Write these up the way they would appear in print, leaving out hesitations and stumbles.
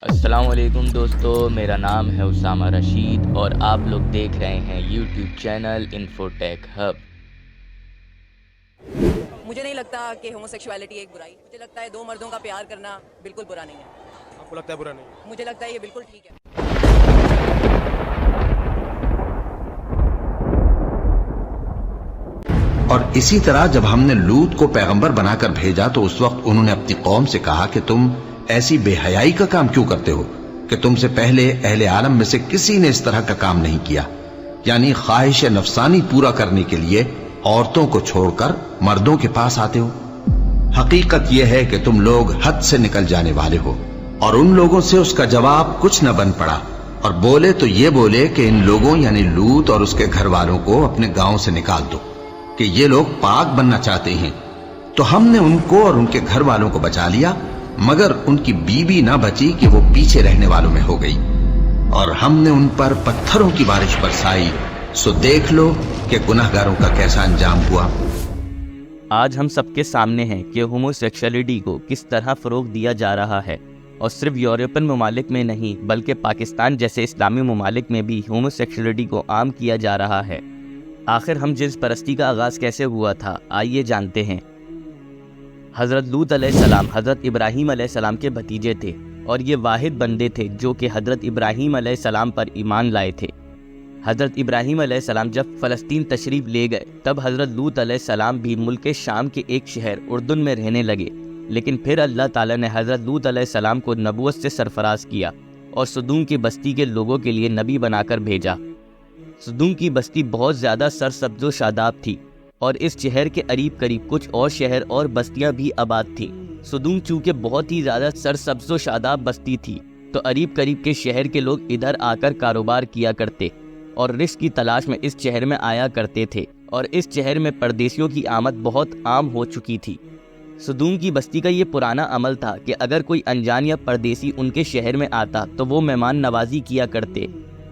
السلام علیکم دوستو، میرا نام ہے اسامہ رشید اور آپ لوگ دیکھ رہے ہیں یوٹیوب چینل انفوٹیک ہب۔ مجھے نہیں لگتا کہ ہوموسیکشوالٹی ایک برائی، مجھے لگتا ہے دو مردوں کا پیار کرنا بالکل برا نہیں ہے۔ آپ کو لگتا ہے برا نہیں؟ مجھے لگتا ہے یہ بالکل ٹھیک ہے۔ اور اسی طرح جب ہم نے لوط کو پیغمبر بنا کر بھیجا تو اس وقت انہوں نے اپنی قوم سے کہا کہ تم ایسی بے حیائی کا کام کیوں کرتے ہو کہ تم سے پہلے اہل عالم میں سے کسی نے اس طرح کا کام نہیں کیا، یعنی خواہش نفسانی پورا کرنے کے لیے عورتوں کو چھوڑ کر مردوں کے پاس آتے ہو۔ حقیقت یہ ہے کہ تم لوگ حد سے نکل جانے والے ہو۔ اور ان لوگوں سے اس کا جواب کچھ نہ بن پڑا، اور بولے تو یہ بولے کہ ان لوگوں یعنی لوط اور اس کے گھر والوں کو اپنے گاؤں سے نکال دو کہ یہ لوگ پاک بننا چاہتے ہیں۔ تو ہم نے ان کو اور ان کے گھر والوں کو بچا لیا، مگر ان کی بیوی نہ بچی کہ وہ پیچھے رہنے والوں میں ہو گئی، اور ہم نے ان پر پتھروں کی بارش برسائی۔ سو دیکھ لو کہ گناہگاروں کا کیسا انجام ہوا۔ آج ہم سب کے سامنے ہے کہ ہومو سیکشولیٹی کو کس طرح فروغ دیا جا رہا ہے، اور صرف یورپین ممالک میں نہیں بلکہ پاکستان جیسے اسلامی ممالک میں بھی ہومو سیکشولیٹی کو عام کیا جا رہا ہے۔ آخر ہم جنس پرستی کا آغاز کیسے ہوا تھا، آئیے جانتے ہیں۔ حضرت لوط علیہ السلام حضرت ابراہیم علیہ السلام کے بھتیجے تھے، اور یہ واحد بندے تھے جو کہ حضرت ابراہیم علیہ السلام پر ایمان لائے تھے۔ حضرت ابراہیم علیہ السلام جب فلسطین تشریف لے گئے تب حضرت لوط علیہ السلام بھی ملک شام کے ایک شہر اردن میں رہنے لگے، لیکن پھر اللہ تعالیٰ نے حضرت لوط علیہ السلام کو نبوت سے سرفراز کیا اور سدوم کی بستی کے لوگوں کے لیے نبی بنا کر بھیجا۔ سدوم کی بستی بہت زیادہ سرسبز و شاداب تھی، اور اس شہر کے قریب قریب کچھ اور شہر اور بستیاں بھی آباد تھیں۔ سدوم چونکہ بہت ہی زیادہ سرسبز و شاداب بستی تھی تو قریب قریب کے شہر کے لوگ ادھر آ کر کاروبار کیا کرتے اور رزق کی تلاش میں اس شہر میں آیا کرتے تھے، اور اس شہر میں پردیسیوں کی آمد بہت عام ہو چکی تھی۔ سدوم کی بستی کا یہ پرانا عمل تھا کہ اگر کوئی انجان یا پردیسی ان کے شہر میں آتا تو وہ مہمان نوازی کیا کرتے،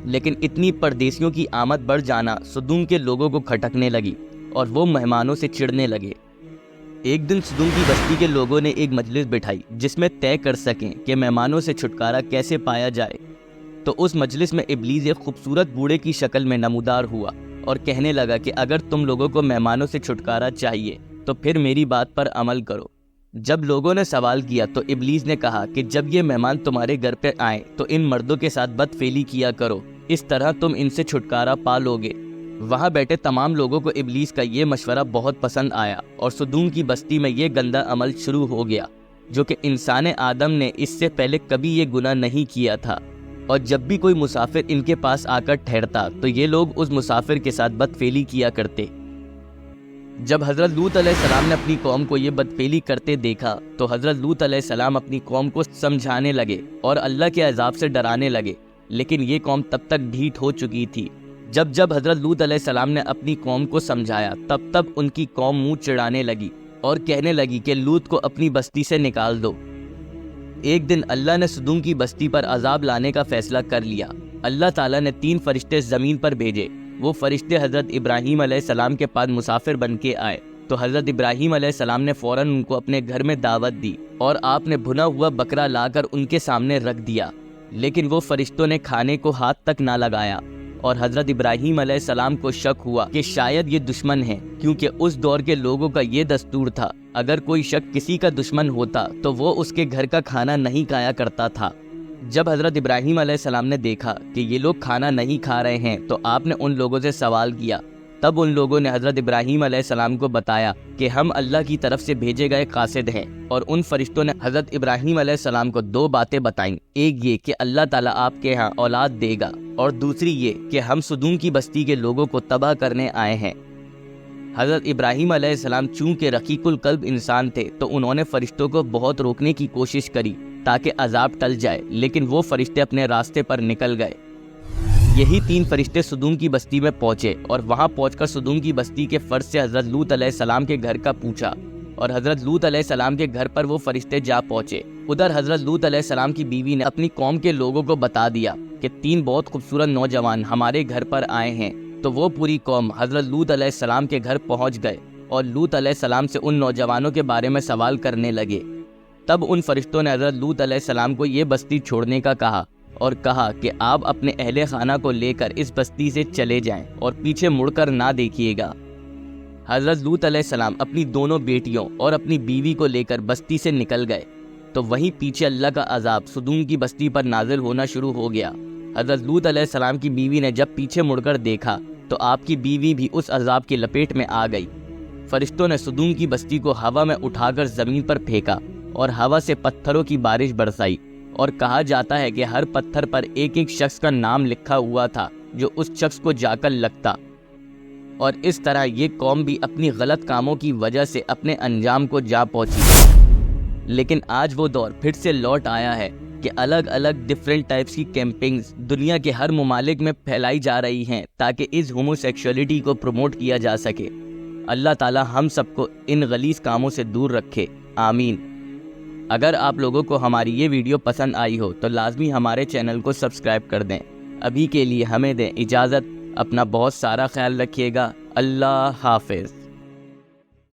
لیکن اتنی پردیسیوں کی آمد بڑھ جانا سدوم کے لوگوں کو کھٹکنے لگی اور وہ مہمانوں سے چڑھنے لگے۔ ایک دن سدوم کی بستی کے لوگوں نے ایک مجلس بٹھائی جس میں طے کر سکیں کہ مہمانوں سے چھٹکارا کیسے پایا جائے۔ تو اس مجلس میں ابلیس ایک خوبصورت بوڑھے کی شکل میں نمودار ہوا اور کہنے لگا کہ اگر تم لوگوں کو مہمانوں سے چھٹکارا چاہیے تو پھر میری بات پر عمل کرو۔ جب لوگوں نے سوال کیا تو ابلیس نے کہا کہ جب یہ مہمان تمہارے گھر پہ آئیں تو ان مردوں کے ساتھ بد فعلی کیا کرو، اس طرح تم ان سے چھٹکارا پا لوگے۔ وہاں بیٹھے تمام لوگوں کو ابلیس کا یہ مشورہ بہت پسند آیا، اور سدوم کی بستی میں یہ گندا عمل شروع ہو گیا جو کہ انسان آدم نے اس سے پہلے کبھی یہ گناہ نہیں کیا تھا۔ اور جب بھی کوئی مسافر ان کے پاس آ کر ٹھہرتا تو یہ لوگ اس مسافر کے ساتھ بدفعلی کیا کرتے۔ جب حضرت لوط علیہ السلام نے اپنی قوم کو یہ بدفعلی کرتے دیکھا تو حضرت لوط علیہ السلام اپنی قوم کو سمجھانے لگے اور اللہ کے عذاب سے ڈرانے لگے، لیکن یہ قوم تب تک ڈھیٹ ہو چکی تھی۔ جب حضرت لوط علیہ السلام نے اپنی قوم کو سمجھایا تب ان کی قوم منہ چڑھانے لگی اور کہنے لگی کہ لوط کو اپنی بستی سے نکال دو۔ ایک دن اللہ نے سدوم کی بستی پر عذاب لانے کا فیصلہ کر لیا۔ اللہ تعالیٰ نے 3 فرشتے زمین پر بھیجے۔ وہ فرشتے حضرت ابراہیم علیہ السلام کے پاس مسافر بن کے آئے تو حضرت ابراہیم علیہ السلام نے فوراً ان کو اپنے گھر میں دعوت دی، اور آپ نے بھنا ہوا بکرا لا کر ان کے سامنے رکھ دیا، لیکن وہ فرشتوں نے کھانے کو ہاتھ تک نہ لگایا، اور حضرت ابراہیم علیہ السلام کو شک ہوا کہ شاید یہ دشمن ہیں، کیونکہ اس دور کے لوگوں کا یہ دستور تھا اگر کوئی شخص کسی کا دشمن ہوتا تو وہ اس کے گھر کا کھانا نہیں کھایا کرتا تھا۔ جب حضرت ابراہیم علیہ السلام نے دیکھا کہ یہ لوگ کھانا نہیں کھا رہے ہیں تو آپ نے ان لوگوں سے سوال کیا۔ تب ان لوگوں نے حضرت ابراہیم علیہ السلام کو بتایا کہ ہم اللہ کی طرف سے بھیجے گئے قاصد ہیں، اور ان فرشتوں نے حضرت ابراہیم علیہ السلام کو 2 باتیں بتائیں، ایک یہ کہ اللہ تعالیٰ آپ کے ہاں اولاد دے گا، اور دوسری یہ کہ ہم سدوم کی بستی کے لوگوں کو تباہ کرنے آئے ہیں۔ حضرت ابراہیم علیہ السلام چونکہ رقیق القلب انسان تھے تو انہوں نے فرشتوں کو بہت روکنے کی کوشش کری تاکہ عذاب ٹل جائے، لیکن وہ فرشتے اپنے راستے پر نکل گئے۔ یہی 3 فرشتے سدوم کی بستی میں پہنچے، اور وہاں پہنچ کر سدوم کی بستی کے فرد سے حضرت لوط علیہ السلام کے گھر کا پوچھا، اور حضرت لوط علیہ السلام کے گھر پر وہ فرشتے جا پہنچے۔ ادھر حضرت لوط علیہ السلام کی بیوی نے اپنی قوم کے لوگوں کو بتا دیا کہ 3 بہت خوبصورت نوجوان ہمارے گھر پر آئے ہیں، تو وہ پوری قوم حضرت لوط علیہ السلام کے گھر پہنچ گئے اور لوط علیہ السلام سے ان نوجوانوں کے بارے میں سوال کرنے لگے۔ تب ان فرشتوں نے حضرت لوط علیہ السلام کو یہ بستی چھوڑنے کا کہا اور کہا کہ آپ اپنے اہل خانہ کو لے کر اس بستی سے چلے جائیں اور پیچھے مڑ کر نہ دیکھیے گا۔ حضرت لوط علیہ السلام اپنی دونوں بیٹیوں اور اپنی بیوی کو لے کر بستی سے نکل گئے تو وہیں پیچھے اللہ کا عذاب سدوم کی بستی پر نازل ہونا شروع ہو گیا۔ حضرت لوط علیہ السلام کی بیوی نے جب پیچھے مڑ کر دیکھا تو آپ کی بیوی بھی اس عذاب کی لپیٹ میں آ گئی۔ فرشتوں نے سدوم کی بستی کو ہوا میں اٹھا کر زمین پر پھینکا اور ہوا سے پتھروں کی بارش برسائی، اور کہا جاتا ہے کہ ہر پتھر پر ایک ایک شخص کا نام لکھا ہوا تھا جو اس شخص کو جا کر لگتا، اور اس طرح یہ قوم بھی اپنی غلط کاموں کی وجہ سے اپنے انجام کو جا پہنچی۔ لیکن آج وہ دور پھر سے لوٹ آیا ہے کہ الگ الگ ڈیفرنٹ ٹائپس کی کیمپنگز دنیا کے ہر ممالک میں پھیلائی جا رہی ہیں تاکہ اس ہومو سیکشولیٹی کو پروموٹ کیا جا سکے۔ اللہ تعالی ہم سب کو ان غلیظ کاموں سے دور رکھے، آمین۔ اگر آپ لوگوں کو ہماری یہ ویڈیو پسند آئی ہو تو لازمی ہمارے چینل کو سبسکرائب کر دیں۔ ابھی کے لیے ہمیں دیں اجازت، اپنا بہت سارا خیال رکھیے گا، اللہ حافظ۔